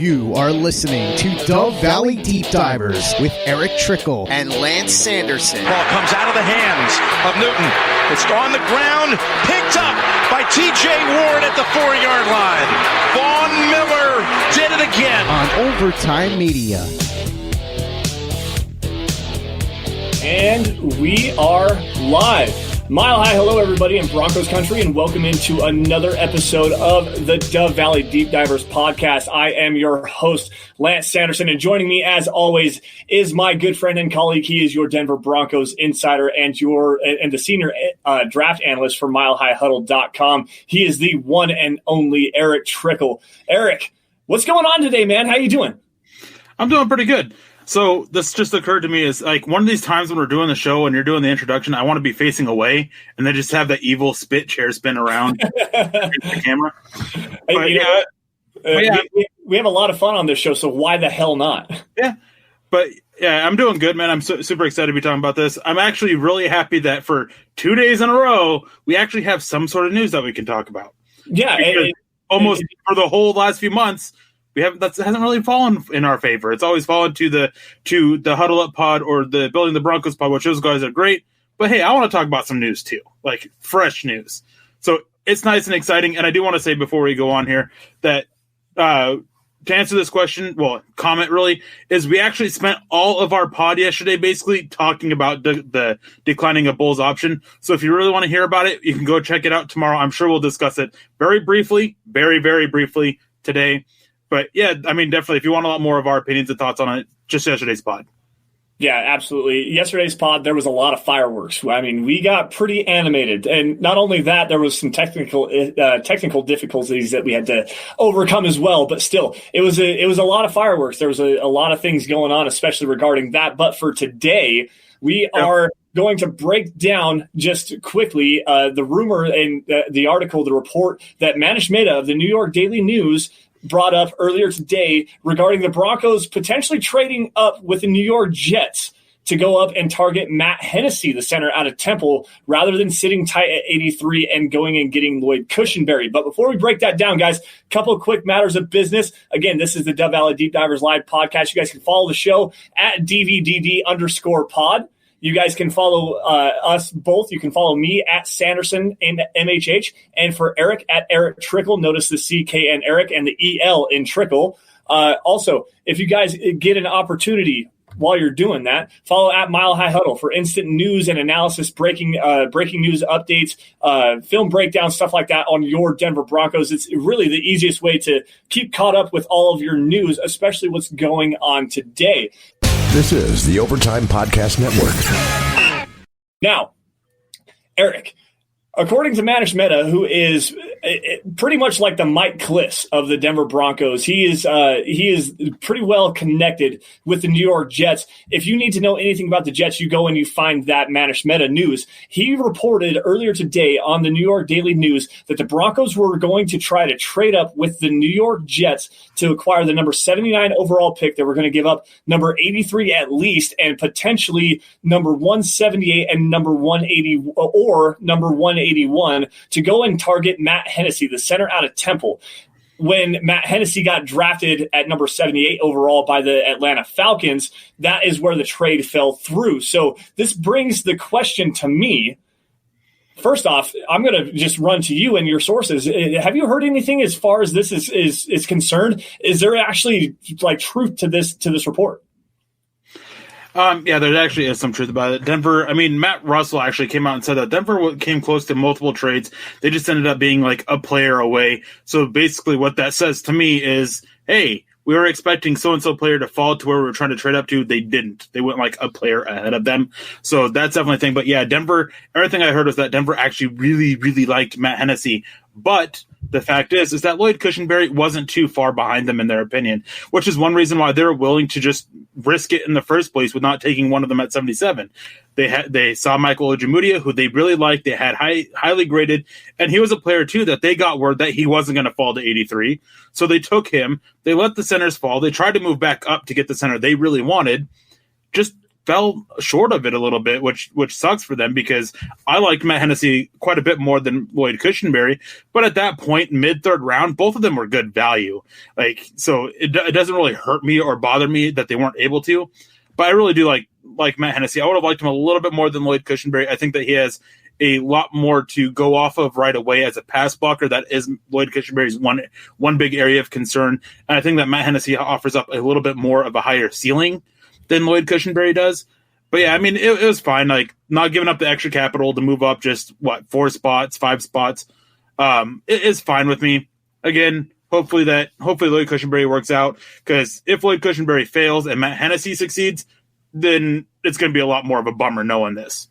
You are listening to Dove Valley Deep Divers with Erick Trickel and Lance Sanderson. Ball comes out of the hands of Newton. It's on the ground, picked up by T.J. Ward at the 4-yard line. Vaughn Miller did it again. On Overtime Media. And we are live. Mile high hello, everybody in Broncos country, and welcome into another episode of the Dove Valley Deep Divers podcast. I am your host, Lance Sanderson, and joining me, as always, is my good friend and colleague. He is your Denver Broncos insider and the senior draft analyst for MileHighHuddle.com. He is the one and only Erick Trickel. Erick, what's going on today, man? How you doing? I'm doing pretty good. So this just occurred to me is like one of these times when we're doing the show and you're doing the introduction, I want to be facing away and then just have that evil spit chair spin around the camera. We have a lot of fun on this show, so why the hell not? Yeah. But yeah, I'm doing good, man. I'm super excited to be talking about this. I'm actually really happy that for 2 days in a row, we actually have some sort of news that we can talk about. Yeah. Almost for the whole last few months, that hasn't really fallen in our favor. It's always fallen to the Huddle Up pod or the Building the Broncos pod, which those guys are great. But hey, I want to talk about some news too, like fresh news. So it's nice and exciting. And I do want to say before we go on here that to answer this question, comment really, is we actually spent all of our pod yesterday basically talking about the declining of Bulls option. So if you really want to hear about it, you can go check it out tomorrow. I'm sure we'll discuss it very briefly, very, very briefly today. But yeah, I mean, definitely, if you want a lot more of our opinions and thoughts on it, just yesterday's pod. Yeah, absolutely. Yesterday's pod, there was a lot of fireworks. I mean, we got pretty animated. And not only that, there was some technical difficulties that we had to overcome as well. But still, it was a lot of fireworks. There was a lot of things going on, especially regarding that. But for today, we are going to break down just quickly the rumor and the article, the report that Manish Mehta of the New York Daily News brought up earlier today regarding the Broncos potentially trading up with the New York Jets to go up and target Matt Hennessy, the center out of Temple, rather than sitting tight at 83 and going and getting Lloyd Cushenberry. But before we break that down, guys, a couple of quick matters of business. Again, this is the Dove Valley Deep Divers Live podcast. You guys can follow the show at DVDD_pod. You guys can follow us both. You can follow me at Sanderson MHH, and for Erick at Erick Trickel. Notice the CK in Erick and the EL in Trickel. Also, if you guys get an opportunity while you're doing that, follow at Mile High Huddle for instant news and analysis, breaking news updates, film breakdowns, stuff like that on your Denver Broncos. It's really the easiest way to keep caught up with all of your news, especially what's going on today. This is the Overtime Podcast Network. Now, Erick, according to Manish Mehta, who is pretty much like the Mike Kliss of the Denver Broncos, he is pretty well connected with the New York Jets. If you need to know anything about the Jets, you go and you find that Manish Mehta news. He reported earlier today on the New York Daily News that the Broncos were going to try to trade up with the New York Jets to acquire the number 79 overall pick. They were going to give up number 83 at least, and potentially number 178 and number 180 or number 181 to go and target Matt Hennessy, the center out of Temple. When Matt Hennessy got drafted at number 78 overall by the Atlanta Falcons, that is where the trade fell through. So this brings the question to me. First off, I'm going to just run to you and your sources. Have you heard anything as far as this is concerned? Is there actually like truth to this report? Yeah, there actually is some truth about it. Denver, I mean, Matt Russell actually came out and said that Denver came close to multiple trades. They just ended up being like a player away. So basically what that says to me is, hey, we were expecting so-and-so player to fall to where we were trying to trade up to. They didn't. They went like a player ahead of them. So that's definitely a thing. But yeah, Denver, everything I heard was that Denver actually really, really liked Matt Hennessy. But the fact is that Lloyd Cushenberry wasn't too far behind them in their opinion, which is one reason why they're willing to just risk it in the first place with not taking one of them at 77. They saw Michael Ojimudia, who they really liked. They had highly graded, and he was a player too that they got word that he wasn't going to fall to 83. So they took him. They let the centers fall. They tried to move back up to get the center they really wanted. Just fell short of it a little bit, which sucks for them because I liked Matt Hennessy quite a bit more than Lloyd Cushenberry. But at that point, mid-third round, both of them were good value. So it doesn't really hurt me or bother me that they weren't able to. But I really do like Matt Hennessy. I would have liked him a little bit more than Lloyd Cushenberry. I think that he has a lot more to go off of right away as a pass blocker. That is Lloyd Cushenberry's one big area of concern. And I think that Matt Hennessy offers up a little bit more of a higher ceiling than Lloyd Cushenberry does. But yeah, I mean, it was fine. Not giving up the extra capital to move up just 5 spots. It is fine with me. Again, hopefully Lloyd Cushenberry works out, because if Lloyd Cushenberry fails and Matt Hennessy succeeds, then it's going to be a lot more of a bummer knowing this.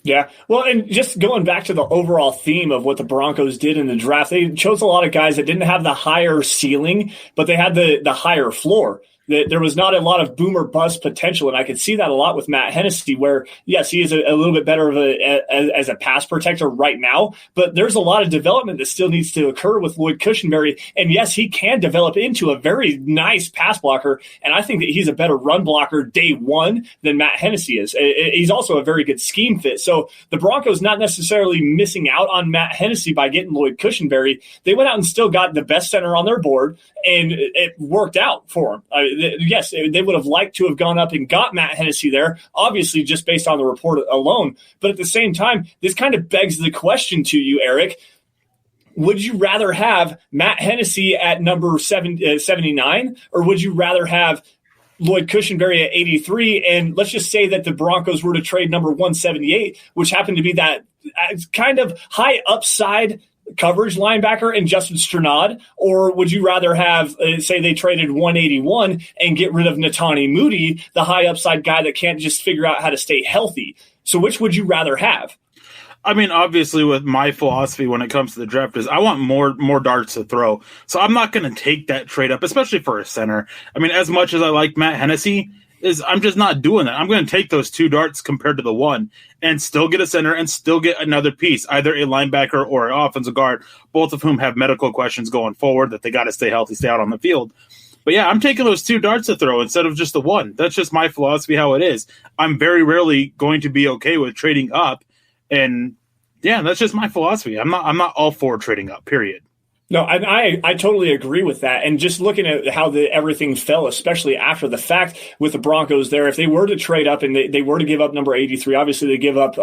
Yeah. Well, and just going back to the overall theme of what the Broncos did in the draft, they chose a lot of guys that didn't have the higher ceiling, but they had the higher floor. There was not a lot of boom or bust potential, and I could see that a lot with Matt Hennessy, where, yes, he is a little bit better as a pass protector right now, but there's a lot of development that still needs to occur with Lloyd Cushenberry, and yes, he can develop into a very nice pass blocker, and I think that he's a better run blocker day one than Matt Hennessy is. He's also a very good scheme fit, so the Broncos not necessarily missing out on Matt Hennessy by getting Lloyd Cushenberry. They went out and still got the best center on their board, and it worked out for them. Yes, they would have liked to have gone up and got Matt Hennessy there, obviously just based on the report alone. But at the same time, this kind of begs the question to you, Eric. Would you rather have Matt Hennessy at number 79, or would you rather have Lloyd Cushenberry at 83? And let's just say that the Broncos were to trade number 178, which happened to be that kind of high upside coverage linebacker and Justin Strnad, or would you rather have, say they traded 181 and get rid of Netani Moody, the high upside guy that can't just figure out how to stay healthy? So which would you rather have? I mean, obviously with my philosophy when it comes to the draft is I want more darts to throw. So I'm not going to take that trade up, especially for a center. I mean, as much as I like Matt Hennessy, I'm just not doing that. I'm going to take those 2 darts compared to the 1 and still get a center and still get another piece, either a linebacker or an offensive guard, both of whom have medical questions going forward that they got to stay healthy, stay out on the field. But yeah, I'm taking those 2 darts to throw instead of just the 1. That's just my philosophy, how it is. I'm very rarely going to be okay with trading up. And yeah, that's just my philosophy. I'm not all for trading up, period. No, I totally agree with that. And just looking at how everything fell, especially after the fact with the Broncos there, if they were to trade up and they were to give up number 83, obviously they give up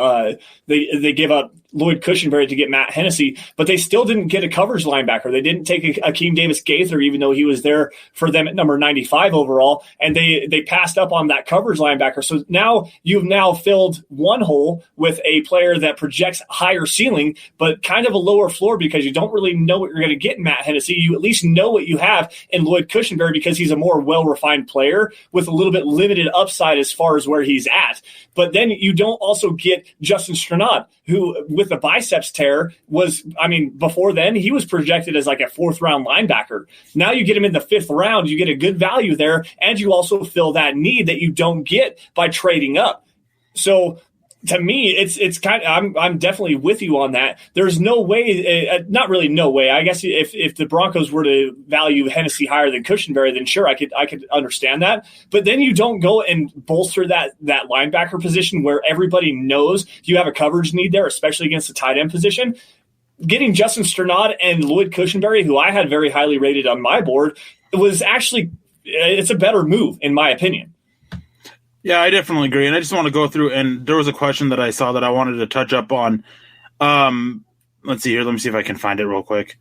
they give up Lloyd Cushenberry to get Matt Hennessy, but they still didn't get a coverage linebacker. They didn't take Akeem Davis-Gaither, even though he was there for them at number 95 overall, and they passed up on that coverage linebacker. So now you've filled one hole with a player that projects higher ceiling, but kind of a lower floor because you don't really know what you're going to get in Matt Hennessy. You at least know what you have in Lloyd Cushenberry because he's a more well-refined player with a little bit limited upside as far as where he's at. But then you don't also get Justin Strnad, who with the biceps tear before then he was projected as like a 4th round linebacker. Now you get him in the 5th round, you get a good value there, and you also fill that need that you don't get by trading up. So to me, it's kind of, I'm definitely with you on that. There's no way, not really no way. I guess if the Broncos were to value Hennessy higher than Cushenberry, then sure, I could understand that. But then you don't go and bolster that linebacker position where everybody knows you have a coverage need there, especially against the tight end position. Getting Justin Strnad and Lloyd Cushenberry, who I had very highly rated on my board, was actually, it's a better move in my opinion. Yeah, I definitely agree. And I just want to go through, and there was a question that I saw that I wanted to touch up on. Let's see here. Let me see if I can find it real quick.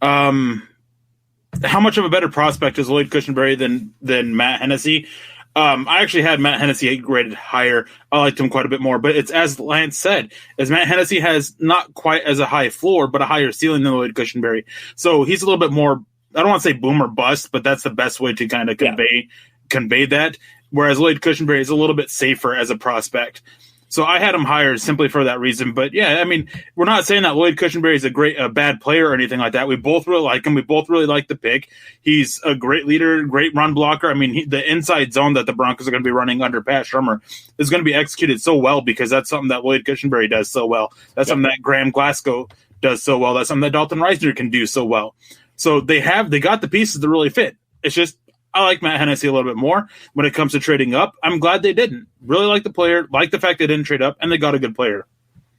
How much of a better prospect is Lloyd Cushenberry than Matt Hennessy? I actually had Matt Hennessy rated higher. I liked him quite a bit more. But it's as Lance said, as Matt Hennessy has not quite as a high floor, but a higher ceiling than Lloyd Cushenberry. So he's a little bit more, I don't want to say boom or bust, but that's the best way to kind of convey that. Whereas Lloyd Cushenberry is a little bit safer as a prospect. So I had him higher simply for that reason. But yeah, I mean, we're not saying that Lloyd Cushenberry is a bad player or anything like that. We both really like him. We both really like the pick. He's a great leader, great run blocker. I mean, the inside zone that the Broncos are going to be running under Pat Shurmur is going to be executed so well because that's something that Lloyd Cushenberry does so well. That's something that Graham Glasgow does so well. That's something that Dalton Reisner can do so well. So they got the pieces to really fit. It's just I like Matt Hennessy a little bit more when it comes to trading up. I'm glad they didn't. Really like the player, like the fact they didn't trade up, and they got a good player.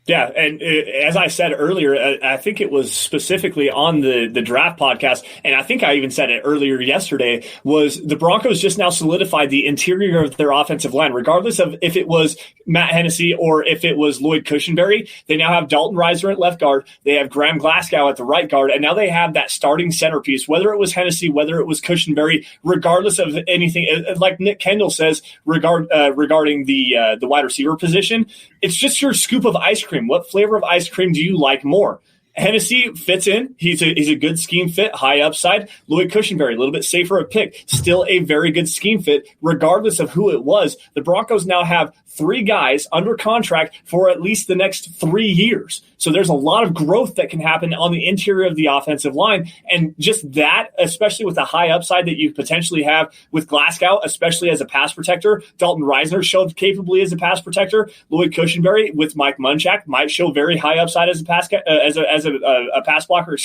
Yeah, and as I said earlier, I think it was specifically on the draft podcast, and I think I even said it earlier yesterday, was the Broncos just now solidified the interior of their offensive line, regardless of if it was Matt Hennessy or if it was Lloyd Cushenberry. They now have Dalton Risner at left guard, they have Graham Glasgow at the right guard, and now they have that starting centerpiece, whether it was Hennessy, whether it was Cushenberry, regardless of anything. Like Nick Kendall says regarding the wide receiver position, it's just your scoop of ice cream. What flavor of ice cream do you like more? Hennessy fits in. He's a good scheme fit, high upside. Lloyd Cushenberry, a little bit safer a pick. Still a very good scheme fit, regardless of who it was. The Broncos now have 3 guys under contract for at least the next 3 years. So there's a lot of growth that can happen on the interior of the offensive line. And just that, especially with the high upside that you potentially have with Glasgow, especially as a pass protector. Dalton Risner showed capably as a pass protector. Lloyd Cushenberry with Mike Munchak might show very high upside as a pass blocker,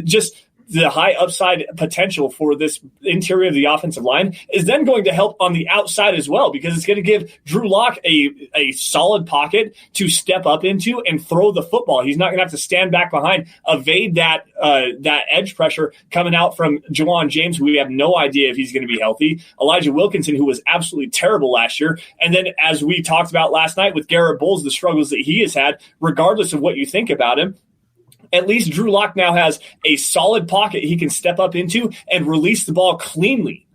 just the high upside potential for this interior of the offensive line is then going to help on the outside as well, because it's going to give Drew Lock a solid pocket to step up into and throw the football. He's not going to have to stand back behind, evade that edge pressure coming out from Juwan James, who we have no idea if he's going to be healthy, Elijah Wilkinson, who was absolutely terrible last year, and then as we talked about last night with Garrett Bowles, the struggles that he has had, regardless of what you think about him. At least Drew Lock now has a solid pocket he can step up into and release the ball cleanly.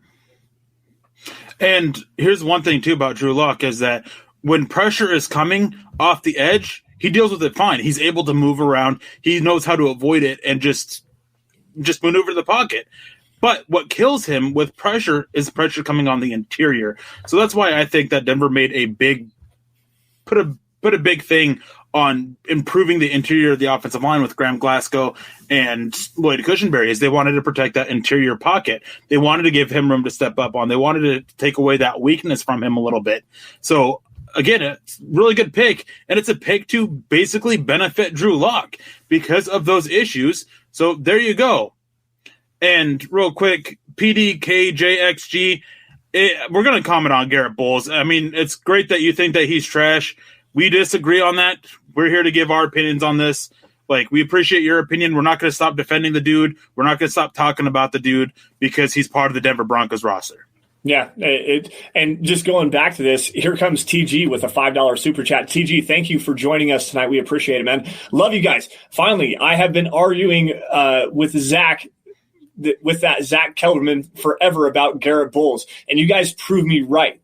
And here's one thing, too, about Drew Lock is that when pressure is coming off the edge, he deals with it fine. He's able to move around. He knows how to avoid it and just maneuver the pocket. But what kills him with pressure is pressure coming on the interior. So that's why I think that Denver made put a big thing on improving the interior of the offensive line with Graham Glasgow and Lloyd Cushenberry, is they wanted to protect that interior pocket. They wanted to give him room to step up on. They wanted to take away that weakness from him a little bit. So, again, it's a really good pick, and it's a pick to basically benefit Drew Lock because of those issues. So there you go. And real quick, PDKJXG, we're going to comment on Garrett Bowles. I mean, it's great that you think that he's trash. We disagree on that. We're here to give our opinions on this. Like, we appreciate your opinion. We're not going to stop defending the dude. We're not going to stop talking about the dude because he's part of the Denver Broncos roster. Yeah, and just going back to this, here comes TG with a $5 super chat. TG, thank you for joining us tonight. We appreciate it, man. Love you guys. Finally, I have been arguing with Zach, with that Zach Kelderman forever about Garrett Bowles, and you guys proved me right.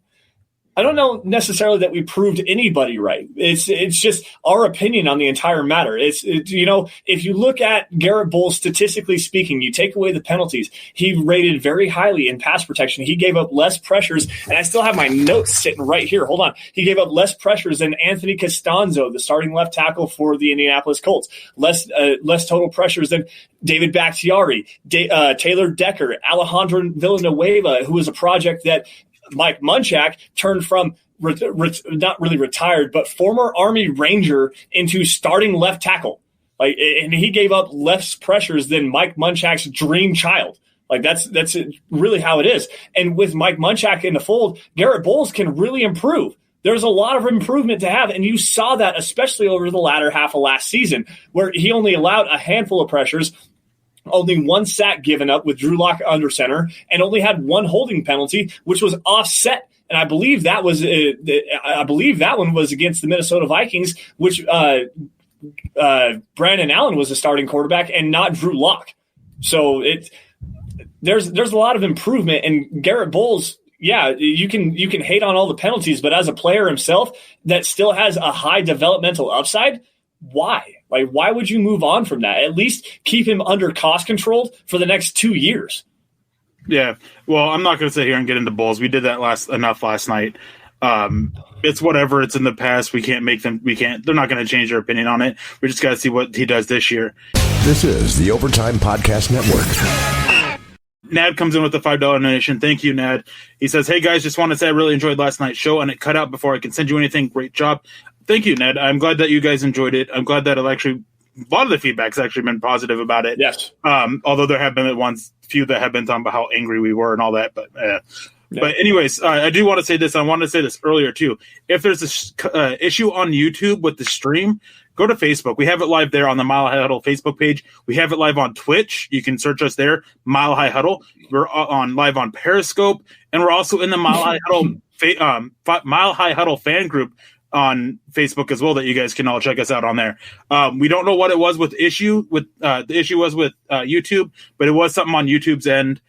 I don't know necessarily that we proved anybody right. It's just our opinion on the entire matter. It's if you look at Garrett Bowles, statistically speaking, you take away the penalties, he rated very highly in pass protection. He gave up less pressures, and I still have my notes sitting right here. Hold on. He gave up less pressures than Anthony Costanzo, the starting left tackle for the Indianapolis Colts. Less total pressures than David Bakhtiari, Taylor Decker, Alejandro Villanueva, who was a project that Mike Munchak turned from not really retired, but former Army Ranger into starting left tackle. And he gave up less pressures than Mike Munchak's dream child. That's really how it is. And with Mike Munchak in the fold, Garrett Bowles can really improve. There's a lot of improvement to have, and you saw that especially over the latter half of last season, where he only allowed a handful of pressures, only one sack given up with Drew Lock under center, and only had one holding penalty, which was offset. And I believe that one was against the Minnesota Vikings, which Brandon Allen was the starting quarterback and not Drew Lock. So there's a lot of improvement. And Garrett Bowles, yeah, you can hate on all the penalties, but as a player himself that still has a high developmental upside, why? Why would you move on from that? At least keep him under cost control for the next 2 years. Yeah. Well, I'm not going to sit here and get into Bulls. We did that enough last night. It's whatever. It's in the past. We can't make them. They're not going to change their opinion on it. We just got to see what he does this year. This is the Overtime Podcast Network. Nad comes in with a $5 donation. Thank you, Nad. He says, "Hey guys, just want to say I really enjoyed last night's show and it cut out before I can send you anything. Great job." Thank you, Ned. I'm glad that you guys enjoyed it. I'm glad that it actually lot of the feedback's actually been positive about it. Yes. Although there have been few that have been talking about how angry we were and all that. But But anyways, I do want to say this. I wanted to say this earlier too. If there's a issue on YouTube with the stream, go to Facebook. We have it live there on the Mile High Huddle Facebook page. We have it live on Twitch. You can search us there, Mile High Huddle. We're live on Periscope, and we're also in the Mile High Huddle Mile High Huddle fan group on Facebook as well, that you guys can all check us out on there. We don't know what it was with the issue with YouTube, but it was something on YouTube's end.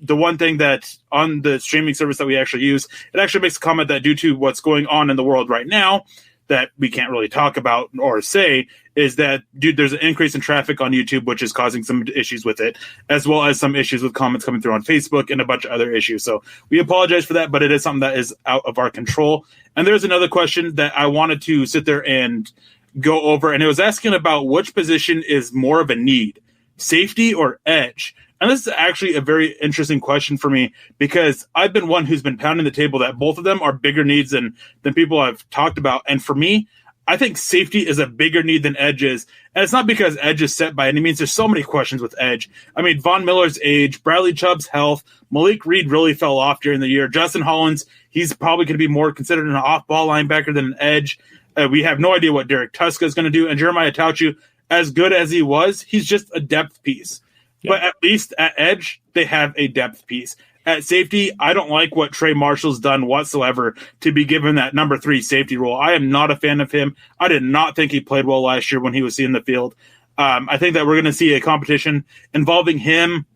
The one thing that on the streaming service that we actually use, it actually makes a comment that due to what's going on in the world right now that we can't really talk about or say, is that there's an increase in traffic on YouTube, which is causing some issues with it, as well as some issues with comments coming through on Facebook and a bunch of other issues. So we apologize for that, but it is something that is out of our control. And there's another question that I wanted to sit there and go over, and it was asking about which position is more of a need, safety or edge. And this is actually a very interesting question for me, because I've been one who's been pounding the table that both of them are bigger needs than people I've talked about. And for me, I think safety is a bigger need than edge is. And it's not because edge is set by any means. There's so many questions with edge. I mean, Von Miller's age, Bradley Chubb's health, Malik Reed really fell off during the year. Justin Hollins, he's probably going to be more considered an off-ball linebacker than an edge. We have no idea what Derek Tuska is going to do. And Jeremiah Tauchu, as good as he was, he's just a depth piece. Yeah. But at least at edge, they have a depth piece. At safety, I don't like what Trey Marshall's done whatsoever to be given that number 3 safety role. I am not a fan of him. I did not think he played well last year when he was seeing the field. I think that we're going to see a competition involving him,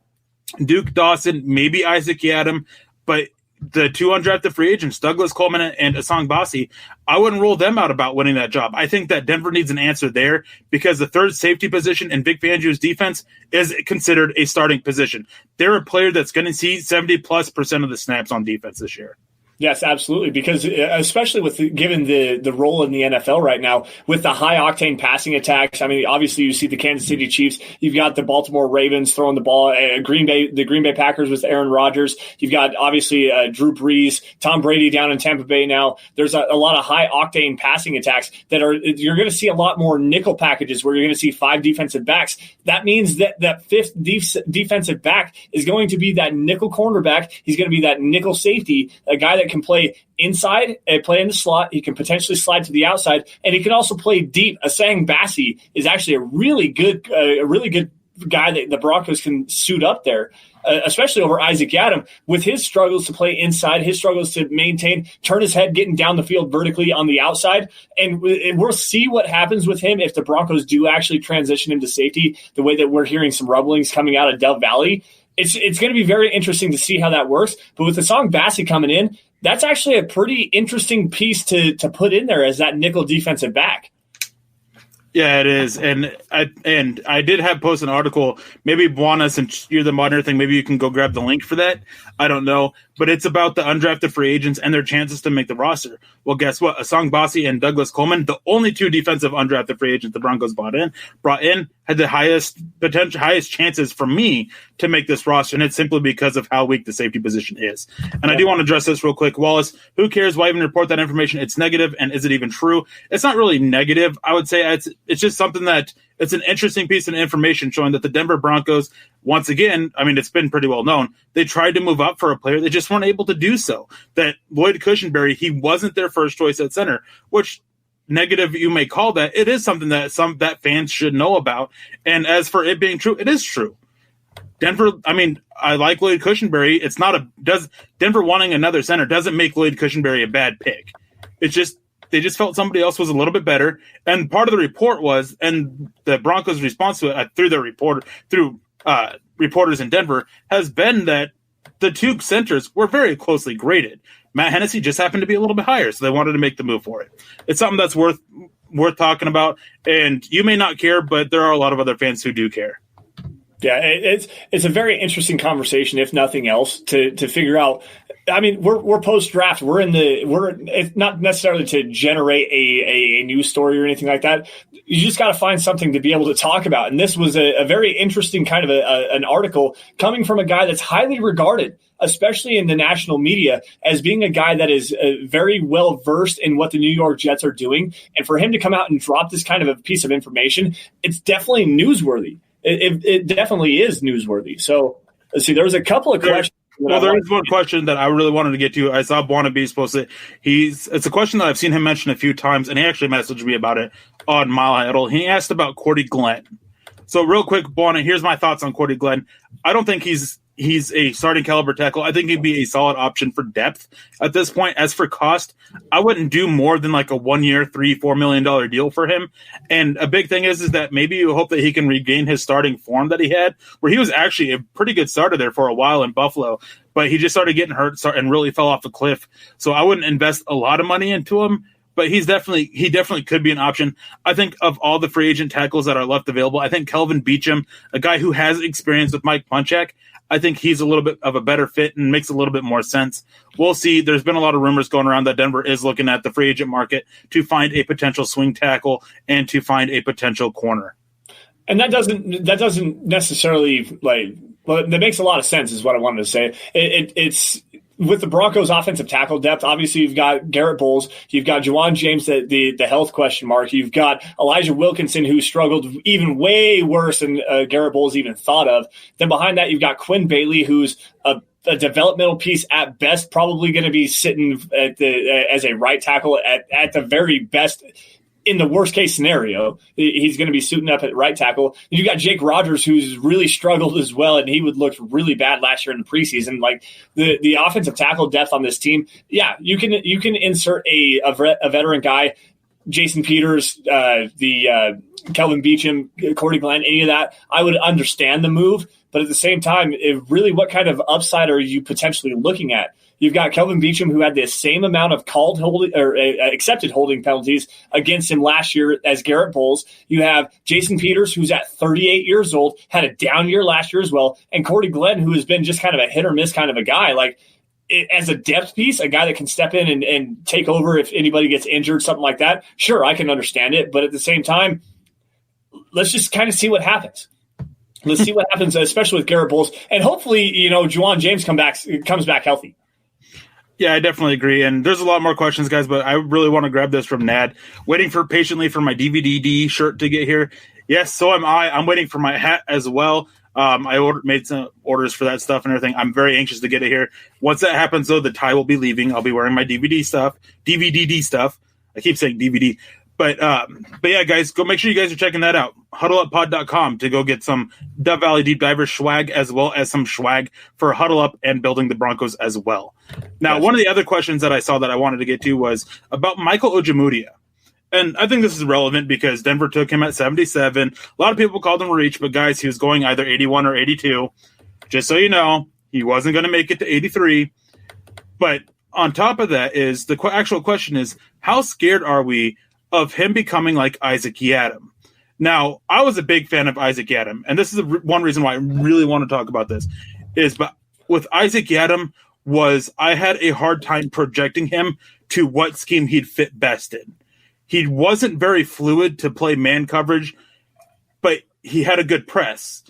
Duke Dawson, maybe Isaac Yiadom, but the 2 undrafted free agents, Douglas Coleman and Asang Bassi, I wouldn't rule them out about winning that job. I think that Denver needs an answer there, because the third safety position in Vic Fangio's defense is considered a starting position. They're a player that's going to see 70+% of the snaps on defense this year. Yes, absolutely. Because especially given the role in the NFL right now with the high octane passing attacks. I mean, obviously you see the Kansas City Chiefs. You've got the Baltimore Ravens throwing the ball. The Green Bay Packers with Aaron Rodgers. You've got obviously Drew Brees, Tom Brady down in Tampa Bay now. There's a lot of high octane passing attacks you're going to see a lot more nickel packages where you're going to see 5 defensive backs. That means that 5th defensive back is going to be that nickel cornerback. He's going to be that nickel safety, a guy that can play inside and play in the slot. He can potentially slide to the outside, and he can also play deep. Asang Bassi is actually a really good guy that the Broncos can suit up there, especially over Isaac Yiadom with his struggles to play inside, his struggles to maintain, turn his head, getting down the field vertically on the outside. And we'll see what happens with him if the Broncos do actually transition him to safety, the way that we're hearing some rumblings coming out of Dove Valley. It's going to be very interesting to see how that works. But with Asang Bassi coming in, that's actually a pretty interesting piece to put in there as that nickel defensive back. Yeah, it is. And I did have posted an article. Maybe Buana, since you're the moderator thing, maybe you can go grab the link for that. I don't know. But it's about the undrafted free agents and their chances to make the roster. Well, guess what? Asang Bassi and Douglas Coleman, the only 2 defensive undrafted free agents the Broncos brought in, had the highest chances for me to make this roster. And it's simply because of how weak the safety position is. And I do want to address this real quick. Wallace, who cares? Why even report that information? It's negative. And is it even true? It's not really negative. I would say it's just something that it's an interesting piece of information showing that the Denver Broncos, once again, I mean, it's been pretty well known, they tried to move up for a player. They just weren't able to do so. That Lloyd Cushenberry, he wasn't their first choice at center, which negative you may call that. It is something that fans should know about. And as for it being true, it is true. Denver, I mean, I like Lloyd Cushenberry. Denver wanting another center doesn't make Lloyd Cushenberry a bad pick. It's just, they just felt somebody else was a little bit better. And part of the report was, and the Broncos' response to it through reporters in Denver, has been that the 2 centers were very closely graded. Matt Hennessy just happened to be a little bit higher, so they wanted to make the move for it. It's something that's worth talking about. And you may not care, but there are a lot of other fans who do care. Yeah, it's a very interesting conversation, if nothing else, to figure out. I mean, we're post draft. It's not necessarily to generate a news story or anything like that. You just got to find something to be able to talk about. And this was a very interesting kind of an article coming from a guy that's highly regarded, especially in the national media, as being a guy that is very well versed in what the New York Jets are doing. And for him to come out and drop this kind of a piece of information, it's definitely newsworthy. It definitely is newsworthy. So let's see. There was a couple of questions. Well, there is one question that I really wanted to get to. I saw Buonabee's post it. It's a question that I've seen him mention a few times, and he actually messaged me about it on Mile High Huddle. He asked about Cordy Glenn. So real quick, Buona, here's my thoughts on Cordy Glenn. I don't think he's a starting caliber tackle. I think he'd be a solid option for depth at this point. As for cost, I wouldn't do more than like a 1 year, $3-4 million deal for him. And a big thing is that maybe you hope that he can regain his starting form that he had, where he was actually a pretty good starter there for a while in Buffalo, but he just started getting hurt and really fell off the cliff. So I wouldn't invest a lot of money into him. But he definitely could be an option. I think of all the free agent tackles that are left available, I think Kelvin Beachum, a guy who has experience with Mike Munchak, I think he's a little bit of a better fit and makes a little bit more sense. We'll see. There's been a lot of rumors going around that Denver is looking at the free agent market to find a potential swing tackle and to find a potential corner. And that doesn't necessarily that makes a lot of sense is what I wanted to say. It's with the Broncos offensive tackle depth, obviously you've got Garrett Bowles, you've got Juwan James, the health question mark, you've got Elijah Wilkinson, who struggled even way worse than Garrett Bowles even thought of. Then behind that, you've got Quinn Bailey, who's a developmental piece at best, probably going to be sitting as a right tackle at the very best. In the worst case scenario, he's going to be suiting up at right tackle. You got Jake Rogers, who's really struggled as well, and he would look really bad last year in the preseason. Like the offensive tackle depth on this team, yeah, you can insert a veteran guy, Jason Peters, the Kelvin Beachum, Cordy Glenn, any of that. I would understand the move, but at the same time, really, what kind of upside are you potentially looking at? You've got Kelvin Beachum, who had the same amount of called holding or accepted holding penalties against him last year as Garrett Bowles. You have Jason Peters, who's at 38 years old, had a down year last year as well, and Cordy Glenn, who has been just kind of a hit or miss kind of a guy. Like as a depth piece, a guy that can step in and take over if anybody gets injured, something like that. Sure, I can understand it, but at the same time, let's just kind of see what happens. Let's see what happens, especially with Garrett Bowles, and hopefully, Juwan James comes back healthy. Yeah, I definitely agree. And there's a lot more questions, guys, but I really want to grab this from Nad. Waiting patiently for my DVDD shirt to get here. Yes, so am I. I'm waiting for my hat as well. I made some orders for that stuff and everything. I'm very anxious to get it here. Once that happens, though, the tie will be leaving. I'll be wearing my DVDD stuff. I keep saying DVD. But yeah, guys, go make sure you guys are checking that out. HuddleUpPod.com to go get some Dove Valley Deep Diver swag as well as some swag for Huddle Up and building the Broncos as well. Now, One of the other questions that I saw that I wanted to get to was about Michael Ojimudia. And I think this is relevant because Denver took him at 77. A lot of people called him a reach, but guys, he was going either 81 or 82. Just so you know, he wasn't going to make it to 83. But on top of that is the actual question is, how scared are we of him becoming like Isaac Yiadom? Now, I was a big fan of Isaac Yiadom, and this is one reason why I really want to talk about this, but with Isaac Yiadom I had a hard time projecting him to what scheme he'd fit best in. He wasn't very fluid to play man coverage, but he had a good press.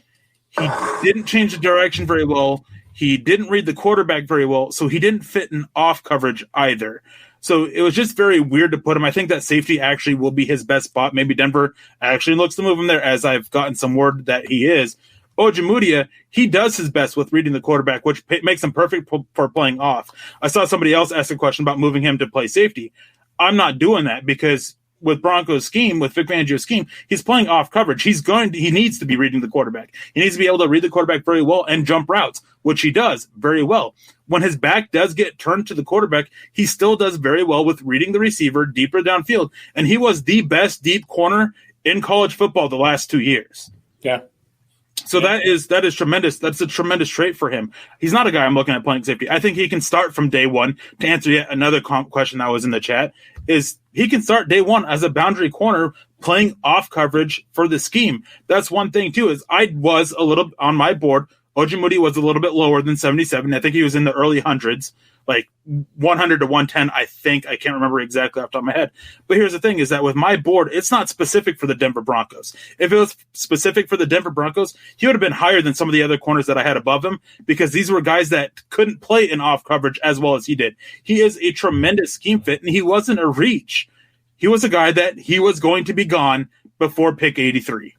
He didn't change the direction very well. He didn't read the quarterback very well, so he didn't fit in off coverage either. So it was just very weird to put him. I think that safety actually will be his best spot. Maybe Denver actually looks to move him there, as I've gotten some word that he is. Ojimudia, he does his best with reading the quarterback, which makes him perfect for playing off. I saw somebody else ask a question about moving him to play safety. I'm not doing that because with Broncos scheme, with Vic Fangio's scheme, he's playing off coverage. He needs to be reading the quarterback. He needs to be able to read the quarterback very well and jump routes, which he does very well. When his back does get turned to the quarterback, he still does very well with reading the receiver deeper downfield. And he was the best deep corner in college football the last 2 years. Yeah. So that is tremendous. That's a tremendous trait for him. He's not a guy I'm looking at playing safety. I think he can start from day one. To answer yet another question that was in the chat, is he can start day one as a boundary corner playing off coverage for the scheme. That's one thing too, is I was a little on my board. Ojimudia was a little bit lower than 77. I think he was in the early hundreds, like 100 to 110, I think. I can't remember exactly off the top of my head. But here's the thing, is that with my board, it's not specific for the Denver Broncos. If it was specific for the Denver Broncos, he would have been higher than some of the other corners that I had above him, because these were guys that couldn't play in off coverage as well as he did. He is a tremendous scheme fit, and he wasn't a reach. He was a guy that he was going to be gone before pick 83.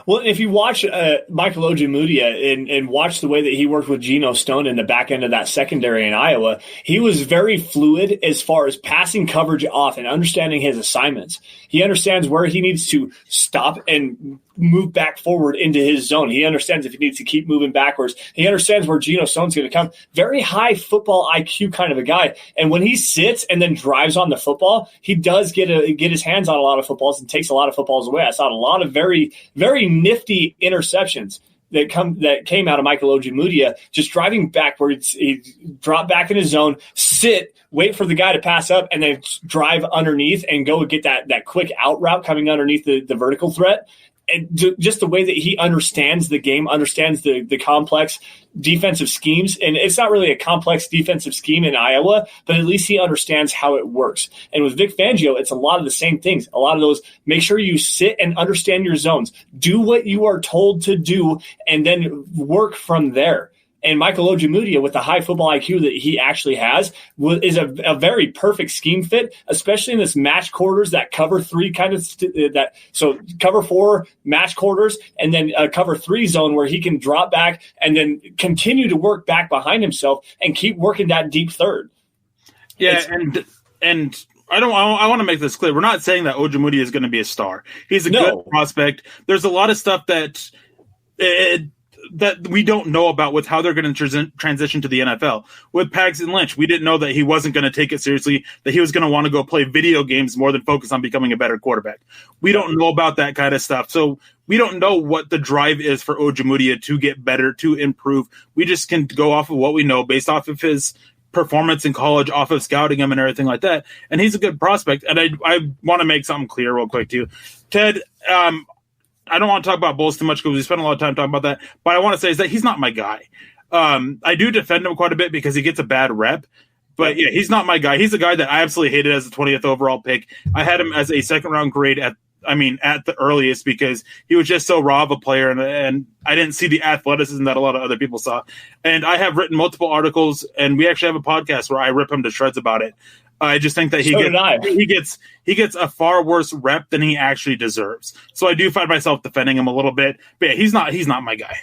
Well, if you watch Michael Ojimudia and watch the way that he worked with Geno Stone in the back end of that secondary in Iowa, he was very fluid as far as passing coverage off and understanding his assignments. He understands where he needs to stop and move back forward into his zone. He understands if he needs to keep moving backwards. He understands where Geno Stone's going to come. Very high football IQ kind of a guy. And when he sits and then drives on the football, he does get his hands on a lot of footballs and takes a lot of footballs away. I saw a lot of very, very nifty interceptions that came out of Michael Ojimudia, just driving back where he drop back in his zone, sit, wait for the guy to pass up, and then drive underneath and go get that quick out route coming underneath the vertical threat. And just the way that he understands the game, understands the complex defensive schemes. And it's not really a complex defensive scheme in Iowa, but at least he understands how it works. And with Vic Fangio, it's a lot of the same things. A lot of those, make sure you sit and understand your zones. Do what you are told to do, and then work from there. And Michael Ojimudia, with the high football IQ that he actually has, is a very perfect scheme fit, especially in this match quarters, that cover three kind of so cover four match quarters, and then a cover three zone where he can drop back and then continue to work back behind himself and keep working that deep third. Yeah, and I want to make this clear. We're not saying that Ojimudia is going to be a star. He's a good prospect. There's a lot of stuff that we don't know about with how they're going to transition to the NFL. With Paxton Lynch, we didn't know that he wasn't going to take it seriously, that he was going to want to go play video games more than focus on becoming a better quarterback. We don't know about that kind of stuff. So we don't know what the drive is for Ojimudia to get better, to improve. We just can go off of what we know based off of his performance in college, off of scouting him and everything like that. And he's a good prospect. And I want to make something clear real quick too. Ted, I don't want to talk about Bulls too much because we spent a lot of time talking about that, but I want to say is that he's not my guy. I do defend him quite a bit because he gets a bad rep, but yeah, he's not my guy. He's a guy that I absolutely hated as the 20th overall pick. I had him as a second round grade at the earliest, because he was just so raw of a player, and I didn't see the athleticism that a lot of other people saw. And I have written multiple articles, and we actually have a podcast where I rip him to shreds about it. I just think that he gets a far worse rep than he actually deserves. So I do find myself defending him a little bit. But yeah, he's not my guy.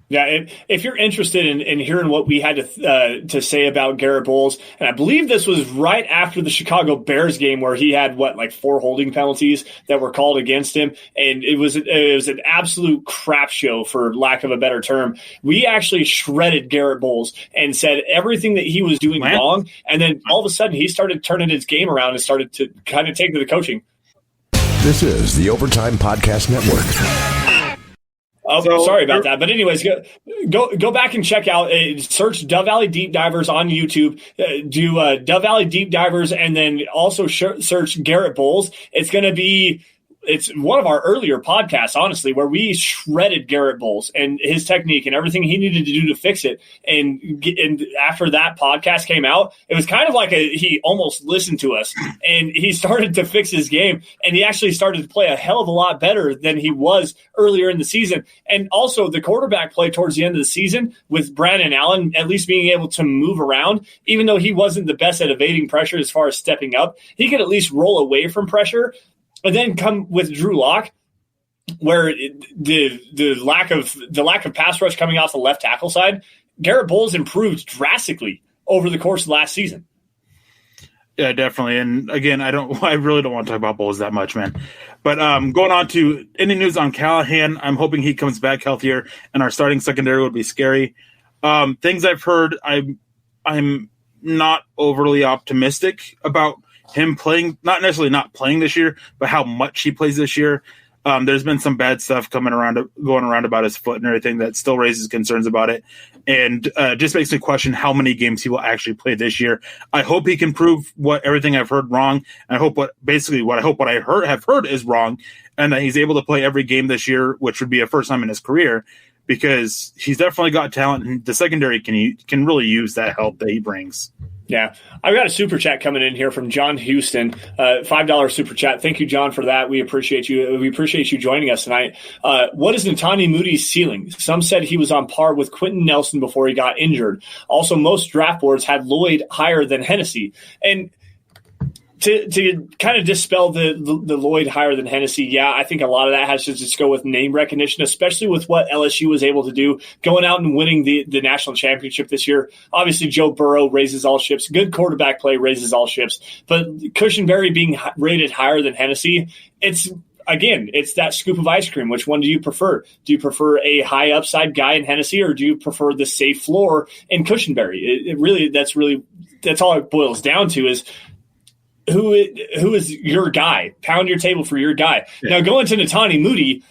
Yeah, if you're interested in hearing what we had to say about Garrett Bowles, and I believe this was right after the Chicago Bears game where he had 4 holding penalties that were called against him, and it was an absolute crap show, for lack of a better term. We actually shredded Garrett Bowles and said everything that he was doing wrong, and then all of a sudden he started turning his game around and started to kind of take to the coaching. This is the Overtime Podcast Network. Oh, sorry about that. But anyways, go back and check out, search Dove Valley Deep Divers on YouTube, do Dove Valley Deep Divers, and then also search Garrett Bowles. It's one of our earlier podcasts, honestly, where we shredded Garrett Bowles and his technique and everything he needed to do to fix it. And after that podcast came out, it was kind of like he almost listened to us, and he started to fix his game, and he actually started to play a hell of a lot better than he was earlier in the season. And also the quarterback play towards the end of the season with Brandon Allen at least being able to move around, even though he wasn't the best at evading pressure as far as stepping up, he could at least roll away from pressure. And then come with Drew Lock, where the lack of pass rush coming off the left tackle side, Garrett Bowles improved drastically over the course of last season. Yeah, definitely. And again, I really don't want to talk about Bowles that much, man. But going on to any news on Callahan, I'm hoping he comes back healthier, and our starting secondary would be scary. Things I've heard, I'm not overly optimistic about him playing, not necessarily not playing this year, but how much he plays this year. There's been some bad stuff going around about his foot and everything that still raises concerns about it. and just makes me question how many games he will actually play this year. I hope he can prove everything I've heard wrong. And I hope what I have heard is wrong, and that he's able to play every game this year, which would be a first time in his career, because he's definitely got talent, and the secondary can really use that help that he brings. Yeah, I've got a super chat coming in here from John Houston, $5 super chat. Thank you, John, for that. We appreciate you. We appreciate you joining us tonight. What is Netanya Moody's ceiling? Some said he was on par with Quentin Nelson before he got injured. Also, most draft boards had Lloyd higher than Hennessy. And to kind of dispel the Lloyd higher than Hennessy, yeah, I think a lot of that has to just go with name recognition, especially with what LSU was able to do, going out and winning the national championship this year. Obviously, Joe Burrow raises all ships. Good quarterback play raises all ships. But Cushenberry being rated higher than Hennessy, it's that scoop of ice cream. Which one do you prefer? Do you prefer a high upside guy in Hennessy, or do you prefer the safe floor in Cushenberry? That's all it boils down to is who is your guy? Pound your table for your guy. Yeah. Now, going to Netanya Moody,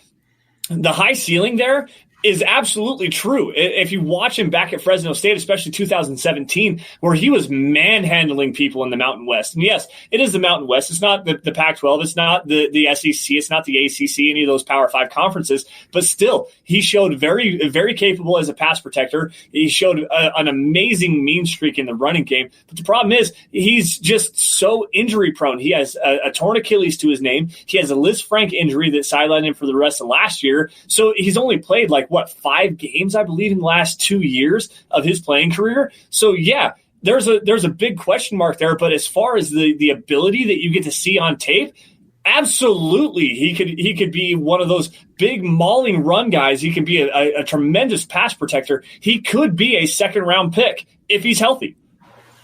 the high ceiling there is absolutely true. If you watch him back at Fresno State, especially 2017, where he was manhandling people in the Mountain West. And yes, it is the Mountain West. It's not the Pac-12. It's not the SEC. It's not the ACC, any of those Power 5 conferences. But still, he showed very, very capable as a pass protector. He showed an amazing mean streak in the running game. But the problem is he's just so injury prone. He has a torn Achilles to his name. He has a Liz Frank injury that sidelined him for the rest of last year. So he's only played 5 games, I believe, in the last 2 years of his playing career. So yeah, there's a big question mark there. But as far as the ability that you get to see on tape, absolutely, he could be one of those big mauling run guys. He could be a tremendous pass protector. He could be a second round pick if he's healthy.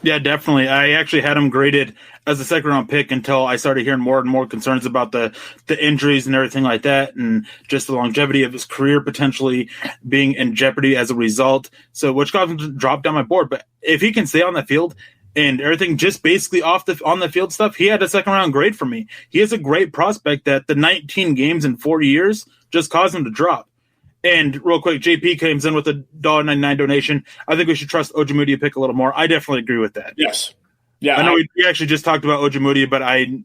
Yeah, definitely. I actually had him graded as a second-round pick until I started hearing more and more concerns about the injuries and everything like that, and just the longevity of his career potentially being in jeopardy as a result. So, which caused him to drop down my board. But if he can stay on the field and everything just basically on the field stuff, he had a second-round grade for me. He is a great prospect that the 19 games in 4 years just caused him to drop. And real quick, JP comes in with a $1.99 donation. I think we should trust Ojimudia pick a little more. I definitely agree with that. Yes. Yeah. I know we actually just talked about Ojimudia, but I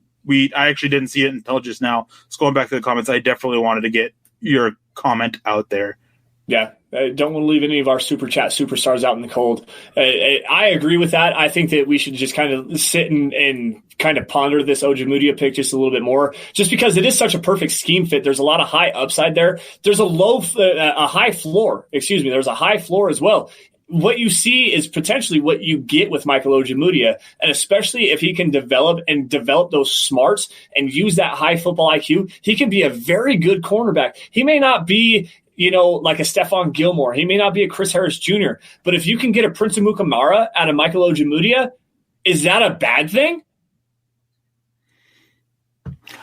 actually didn't see it until just now. So going back to the comments, I definitely wanted to get your comment out there. Yeah. Don't want to leave any of our super chat superstars out in the cold. I agree with that. I think that we should just kind of sit and kind of ponder this Ojimudia pick just a little bit more, just because it is such a perfect scheme fit. There's a lot of high upside there. There's a high floor. There's a high floor as well. What you see is potentially what you get with Michael Ojimudia, and especially if he can develop those smarts and use that high football IQ, he can be a very good cornerback. He may not be, like a Stephon Gilmore. He may not be a Chris Harris Jr., but if you can get a Prince Amukamara out of Michael Ojimudia, is that a bad thing?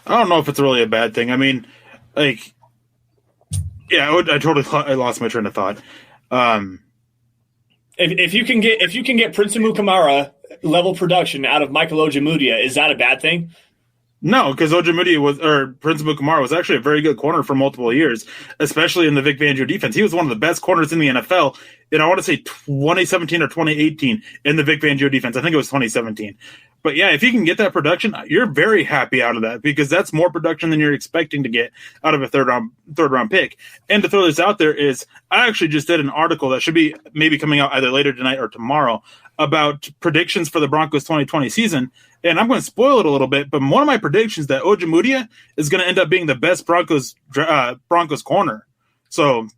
I don't know if it's really a bad thing. I mean, I lost my train of thought. If you can get Prince Amukamara level production out of Michael Ojimudia, is that a bad thing? No, because Prince Amukamara was actually a very good corner for multiple years, especially in the Vic Fangio defense. He was one of the best corners in the NFL in, I want to say, 2017 or 2018 in the Vic Fangio defense. I think it was 2017. But yeah, if you can get that production, you're very happy out of that, because that's more production than you're expecting to get out of a third round pick. And to throw this out there is, I actually just did an article that should be maybe coming out either later tonight or tomorrow about predictions for the Broncos 2020 season. And I'm going to spoil it a little bit, but one of my predictions that Ojimudia is going to end up being the best Broncos corner. So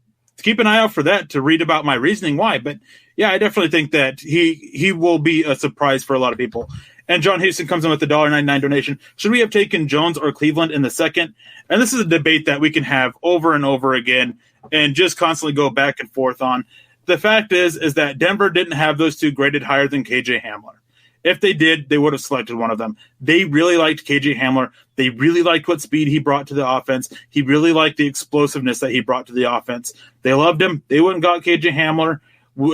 keep an eye out for that to read about my reasoning why. But yeah, I definitely think that he will be a surprise for a lot of people. And John Houston comes in with the $1.99 donation. Should we have taken Jones or Cleveland in the second? And this is a debate that we can have over and over again and just constantly go back and forth on. The fact is that Denver didn't have those two graded higher than KJ Hamler. If they did, they would have selected one of them. They really liked KJ Hamler. They really liked what speed he brought to the offense. He really liked the explosiveness that he brought to the offense. They loved him. They wouldn't got KJ Hamler.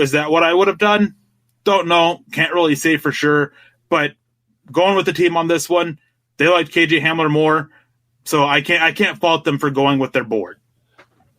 Is that what I would have done? Don't know. Can't really say for sure. But going with the team on this one, they liked KJ Hamler more. So I can't fault them for going with their board.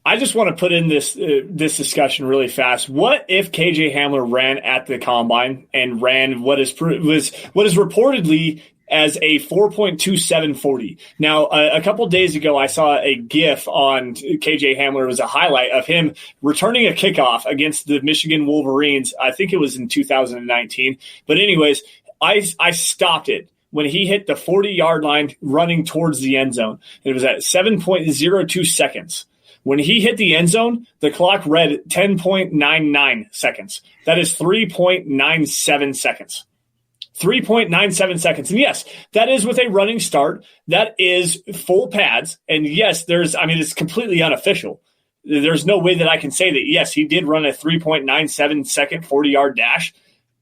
I just want to put in this discussion really fast. What if KJ Hamler ran at the combine and ran what is reportedly as a 4.27 40? Now, a couple days ago, I saw a GIF on KJ Hamler. It was a highlight of him returning a kickoff against the Michigan Wolverines. I think it was in 2019. But anyways, I stopped it when he hit the 40-yard line running towards the end zone. It was at 7.02 seconds. When he hit the end zone, the clock read 10.99 seconds. That is 3.97 seconds. 3.97 seconds. And yes, that is with a running start. That is full pads. And yes, it's completely unofficial. There's no way that I can say that, yes, he did run a 3.97 second 40-yard dash.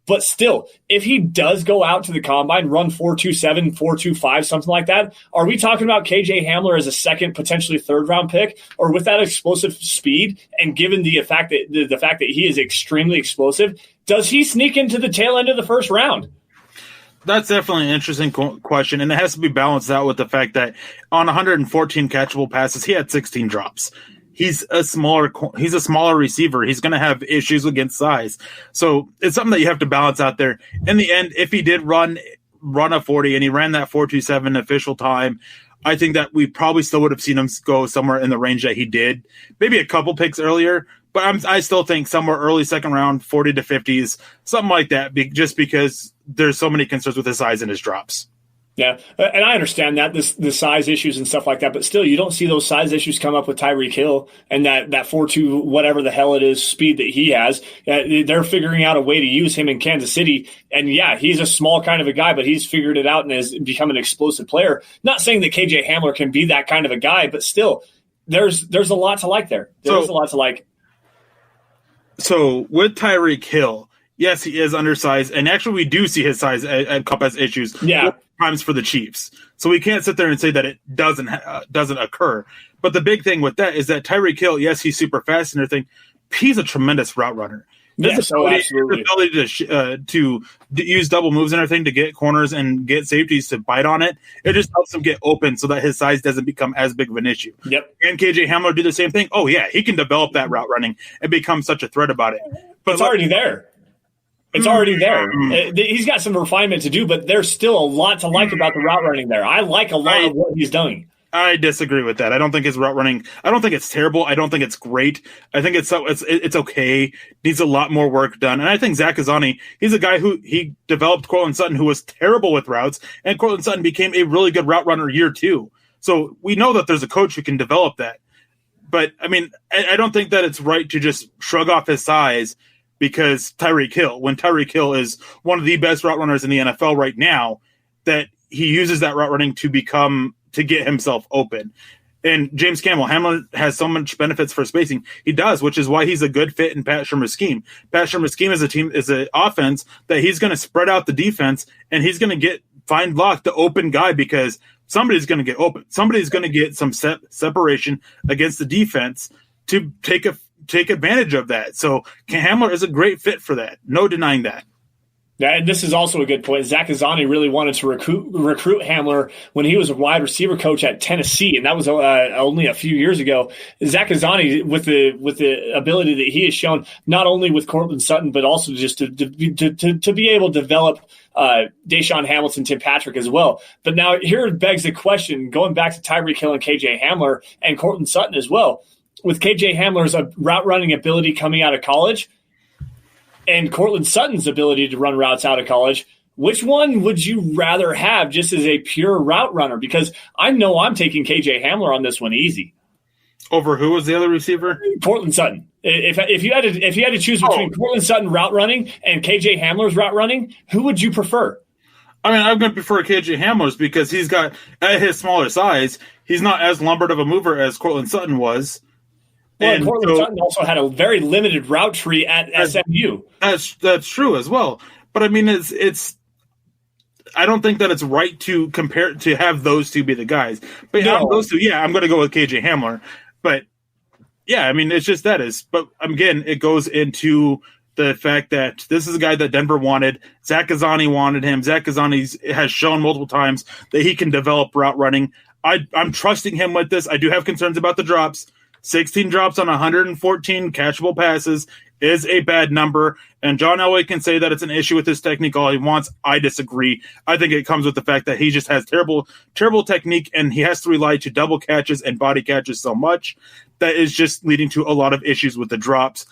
But still, if he does go out to the combine, run 4.27, 4.25, something like that, are we talking about KJ Hamler as a second, potentially third-round pick? Or with that explosive speed, and given the fact that he is extremely explosive, does he sneak into the tail end of the first round? That's definitely an interesting question, and it has to be balanced out with the fact that on 114 catchable passes, he had 16 drops. He's a smaller receiver. He's going to have issues against size. So it's something that you have to balance out there. In the end, if he did run a 40 and he ran that 4.27 official time, I think that we probably still would have seen him go somewhere in the range that he did. Maybe a couple picks earlier, but I still think somewhere early second round, 40 to 50s, something like that, just because there's so many concerns with his size and his drops. Yeah, and I understand that, the size issues and stuff like that, but still, you don't see those size issues come up with Tyreek Hill and that 4.2, whatever the hell it is, speed that he has. They're figuring out a way to use him in Kansas City, and yeah, he's a small kind of a guy, but he's figured it out and has become an explosive player. Not saying that KJ Hamler can be that kind of a guy, but still, there's a lot to like there. There's a lot to like. So with Tyreek Hill, yes, he is undersized, and actually we do see his size at Cup has issues. Yeah. Times for the Chiefs. So we can't sit there and say that it doesn't occur. But the big thing with that is that Tyreek Hill, yes, he's super fast and everything. He's a tremendous route runner. His ability to use double moves and everything to get corners and get safeties to bite on it, it just helps him get open so that his size doesn't become as big of an issue. Yep. And KJ Hamler do the same thing. Oh, yeah, he can develop that route running and become such a threat about it. But it's already there. It's already there. He's got some refinement to do, but there's still a lot to like about the route running there. I like a lot of what he's doing. I disagree with that. I don't think his route running, I don't think it's terrible. I don't think it's great. I think it's okay. Needs a lot more work done. And I think Zach Azzanni, he's a guy who he developed Courtland Sutton, who was terrible with routes, and Courtland Sutton became a really good route runner year 2. So we know that there's a coach who can develop that. But I mean, I don't think that it's right to just shrug off his size because Tyreek Hill, when Tyreek Hill is one of the best route runners in the NFL right now, that he uses that route running to get himself open. And James Campbell, Hamler has so much benefits for spacing. He does, which is why he's a good fit in Pat Shurmur's scheme. Pat Shurmur's scheme is an offense that he's going to spread out the defense and he's going to find the open guy because somebody's going to get open. Somebody's going to get some separation against the defense to take advantage of that. So Hamler is a great fit for that. No denying that. Yeah, and this is also a good point. Zach Azzanni really wanted to recruit Hamler when he was a wide receiver coach at Tennessee, and that was only a few years ago. Zach Azzanni, with the ability that he has shown, not only with Courtland Sutton, but also just to be able to develop Deshaun Hamilton, Tim Patrick as well. But now here begs the question, going back to Tyreek Hill and KJ Hamler and Courtland Sutton as well. With KJ Hamler's route running ability coming out of college and Courtland Sutton's ability to run routes out of college, which one would you rather have just as a pure route runner? Because I know I'm taking KJ Hamler on this one easy. Over who was the other receiver? Courtland Sutton. If you had to choose between Courtland Sutton route running and KJ Hamler's route running, who would you prefer? I mean, I'm going to prefer KJ Hamler's because he's got, at his smaller size, he's not as lumbered of a mover as Courtland Sutton was. Well, and Courtland Sutton also had a very limited route tree at SMU. That's true as well. But I mean, it's. I don't think that it's right to compare to have those two be the guys. But out of those two, I'm going to go with KJ Hamler. But yeah, I mean, it's just that is. But again, it goes into the fact that this is a guy that Denver wanted. Zach Azzanni wanted him. Zach Azzanni has shown multiple times that he can develop route running. I'm trusting him with this. I do have concerns about the drops. 16 drops on 114 catchable passes is a bad number, and John Elway can say that it's an issue with his technique all he wants. I disagree. I think it comes with the fact that he just has terrible technique, and he has to rely to double catches and body catches so much that is just leading to a lot of issues with the drops.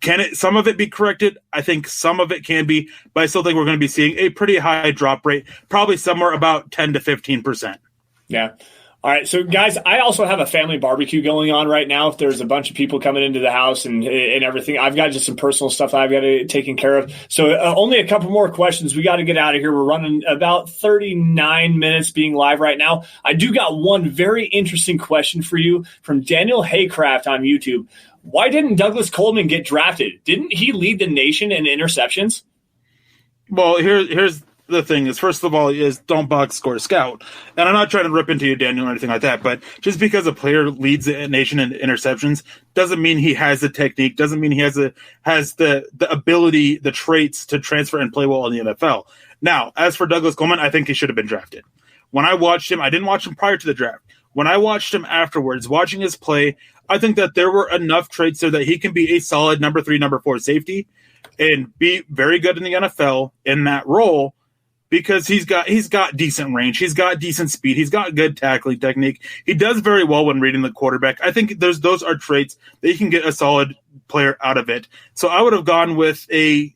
Can some of it be corrected? I think some of it can be, but I still think we're going to be seeing a pretty high drop rate, probably somewhere about 10 to 15%. Yeah. All right, so guys, I also have a family barbecue going on right now. If there's a bunch of people coming into the house and everything, I've got just some personal stuff that I've got to taken care of. So only a couple more questions. We got to get out of here. We're running about 39 minutes being live right now. I do got one very interesting question for you from Daniel Haycraft on YouTube. Why didn't Douglas Coleman get drafted? Didn't he lead the nation in interceptions? Well, here's the thing is, first of all, is don't box score scout. And I'm not trying to rip into you, Daniel, or anything like that, but just because a player leads the nation in interceptions doesn't mean he has the technique, doesn't mean he has the ability, the traits to transfer and play well in the NFL. Now, as for Douglas Coleman, I think he should have been drafted. When I watched him, I didn't watch him prior to the draft. When I watched him afterwards, watching his play, I think that there were enough traits there that he can be a solid number 3, number 4 safety and be very good in the NFL in that role. Because he's got decent range, he's got decent speed, he's got good tackling technique. He does very well when reading the quarterback. I think those are traits that you can get a solid player out of it. So I would have gone with used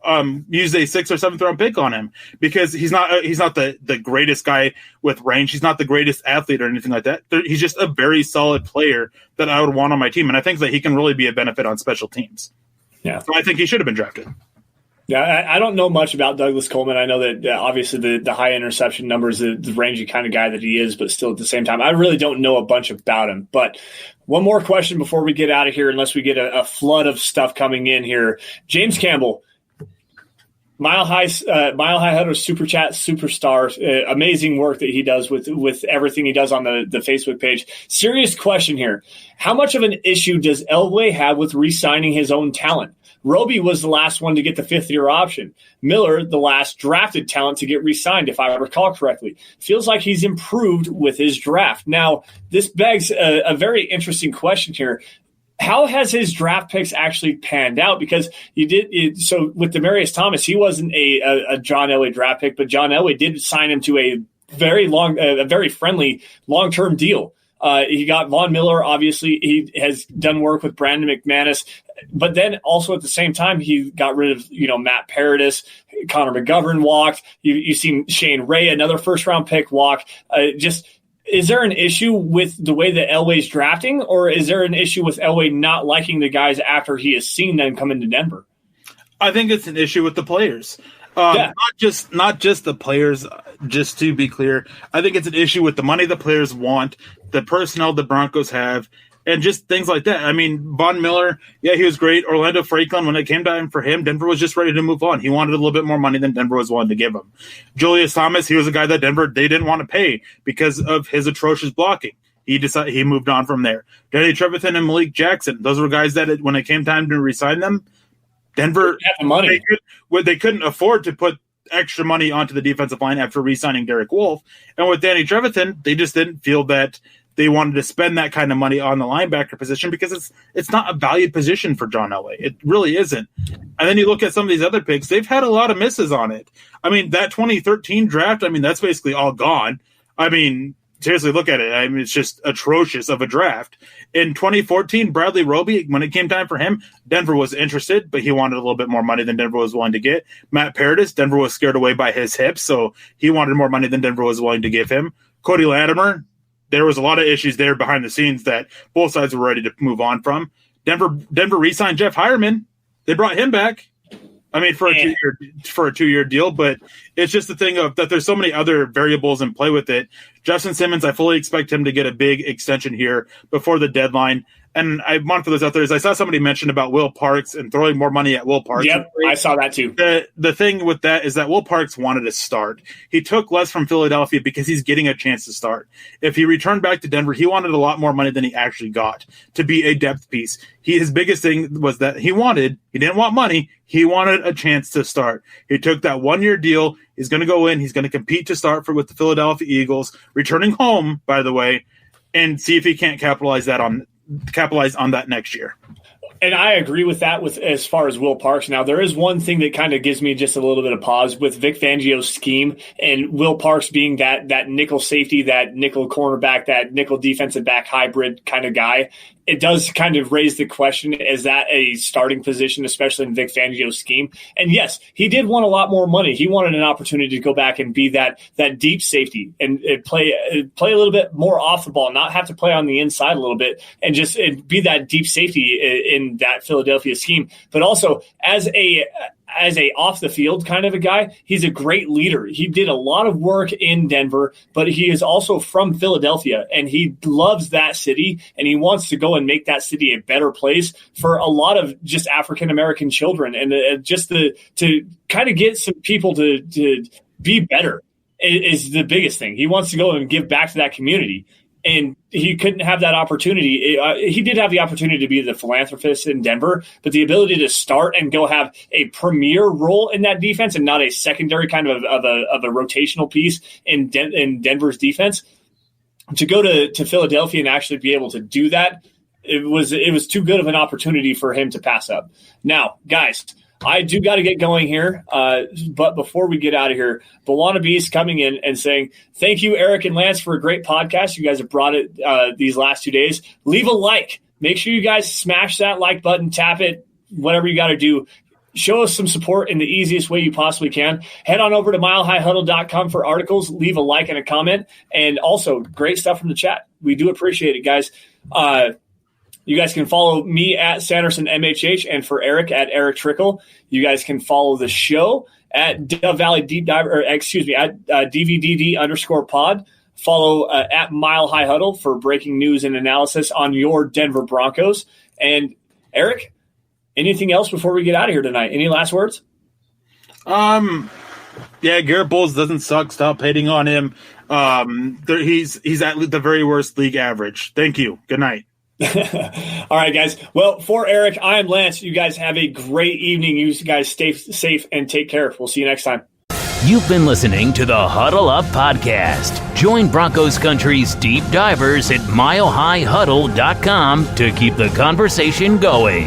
a 6th or 7th round pick on him because he's not the greatest guy with range. He's not the greatest athlete or anything like that. He's just a very solid player that I would want on my team, and I think that he can really be a benefit on special teams. Yeah, so I think he should have been drafted. Yeah, I don't know much about Douglas Coleman. I know that obviously the high interception numbers, the rangy kind of guy that he is, but still at the same time, I really don't know a bunch about him. But one more question before we get out of here, unless we get a flood of stuff coming in here. James Campbell, Mile High Huddle Super Chat Superstar, amazing work that he does with everything he does on the Facebook page. Serious question here. How much of an issue does Elway have with re-signing his own talent? Roby was the last one to get the 5th-year option. Miller, the last drafted talent to get re-signed, if I recall correctly. Feels like he's improved with his draft. Now, this begs a very interesting question here. How has his draft picks actually panned out? Because so with Demaryius Thomas, he wasn't a John Elway draft pick, but John Elway did sign him to a very friendly long-term deal. He got Von Miller, obviously. He has done work with Brandon McManus. But then also at the same time, he got rid of, Matt Paradis, Connor McGovern walked. You've seen Shane Ray, another first-round pick, walk. Is there an issue with the way that Elway's drafting, or is there an issue with Elway not liking the guys after he has seen them come into Denver? I think it's an issue with the players. Not just the players, just to be clear. I think it's an issue with the money the players want, the personnel the Broncos have, and just things like that. I mean, Von Miller, yeah, he was great. Orlando Franklin, when it came time for him, Denver was just ready to move on. He wanted a little bit more money than Denver was willing to give him. Julius Thomas, he was a guy that Denver, they didn't want to pay because of his atrocious blocking. He moved on from there. Danny Trevathan and Malik Jackson, those were guys that when it came time to re-sign them, Denver, money. They couldn't afford to put extra money onto the defensive line after re-signing Derek Wolfe. And with Danny Trevathan, they just didn't feel that they wanted to spend that kind of money on the linebacker position because it's not a valued position for John Elway. It really isn't. And then you look at some of these other picks, they've had a lot of misses on it. I mean, that 2013 draft, that's basically all gone. Seriously, look at it. It's just atrocious of a draft. In 2014, Bradley Roby, when it came time for him, Denver was interested, but he wanted a little bit more money than Denver was willing to get. Matt Paradis, Denver was scared away by his hips, so he wanted more money than Denver was willing to give him. Cody Latimer, there was a lot of issues there behind the scenes that both sides were ready to move on from. Denver re-signed Jeff Hireman. They brought him back. For a 2-year deal, but it's just the thing of that there's so many other variables in play with it. Justin Simmons, I fully expect him to get a big extension here before the deadline. And I want for those out there is I saw somebody mention about Will Parks and throwing more money at Will Parks. Yep, I saw that too. The thing with that is that Will Parks wanted to start. He took less from Philadelphia because he's getting a chance to start. If he returned back to Denver, he wanted a lot more money than he actually got to be a depth piece. His biggest thing was that he didn't want money. He wanted a chance to start. He took that 1-year deal. He's going to go in. He's going to compete to start with the Philadelphia Eagles, returning home, by the way. and see if he can't capitalize on that next year. And I agree with that as far as Will Parks. Now, there is one thing that kind of gives me just a little bit of pause with Vic Fangio's scheme and Will Parks being that nickel safety, that nickel cornerback, that nickel defensive back hybrid kind of guy. It does kind of raise the question, is that a starting position, especially in Vic Fangio's scheme? And yes, he did want a lot more money. He wanted an opportunity to go back and be that deep safety and play a little bit more off the ball, not have to play on the inside a little bit and just be that deep safety in that Philadelphia scheme. But also as a off the field kind of a guy, he's a great leader. He did a lot of work in Denver, but he is also from Philadelphia and he loves that city and he wants to go and make that city a better place for a lot of just African-American children and just to kind of get some people to be better is the biggest thing. He wants to go and give back to that community. And he couldn't have that opportunity. He did have the opportunity to be the philanthropist in Denver, but the ability to start and go have a premier role in that defense and not a secondary kind of a rotational piece in Denver's defense, to go to Philadelphia and actually be able to do that, it was too good of an opportunity for him to pass up. Now, guys, I do got to get going here, but before we get out of here, Balana Beast coming in and saying, thank you, Eric and Lance, for a great podcast. You guys have brought it these last 2 days. Leave a like. Make sure you guys smash that like button, tap it, whatever you got to do. Show us some support in the easiest way you possibly can. Head on over to milehighhuddle.com for articles. Leave a like and a comment. And also, great stuff from the chat. We do appreciate it, guys. You guys can follow me at Sanderson MHH and for Eric at Erick Trickel. You guys can follow the show at Dove Valley Deep Diver, at DVDD_pod. Follow at Mile High Huddle for breaking news and analysis on your Denver Broncos. And Eric, anything else before we get out of here tonight? Any last words? Yeah, Garrett Bowles doesn't suck. Stop hating on him. He's at the very worst league average. Thank you. Good night. All right, guys. Well, for Eric, I am Lance. You guys have a great evening. You guys stay safe and take care. We'll see you next time. You've been listening to the Huddle Up Podcast. Join Broncos Country's deep divers at milehighhuddle.com to keep the conversation going.